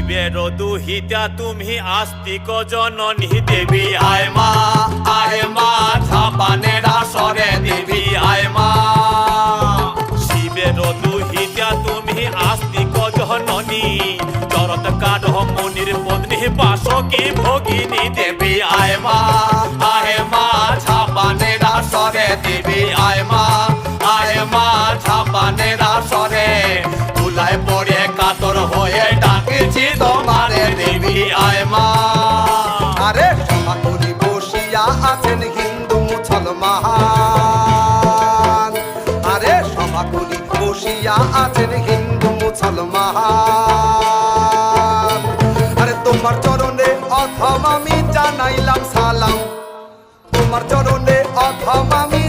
শিবের দুহিতা তুমি আস্তিক জননী দেবী আয় মা ঝাপানের আসরে দেবী আয় মা। শিবের দুহিতা তুমি আস্তিক জননী চরত কাঢ় মুনির পত্নী বাসকি ভগিনী দেবী আয় মা ঝাপানের আসরে দেবী আয় মা ঝাপানের আসরে তুলায় পড়ে কাতর হয়ে ডাকেছি তোমারে দেবী আয় মা। আরে সমাকুলি বসিয়া আছেন হিন্দু মুসলমান, আরে সমাকুলি বসিয়া আছেন হিন্দু মুসলমান। আরে তোমার চরণে অথম আমি জানাইলাম সালাম, তোমার চরণে অথম আমি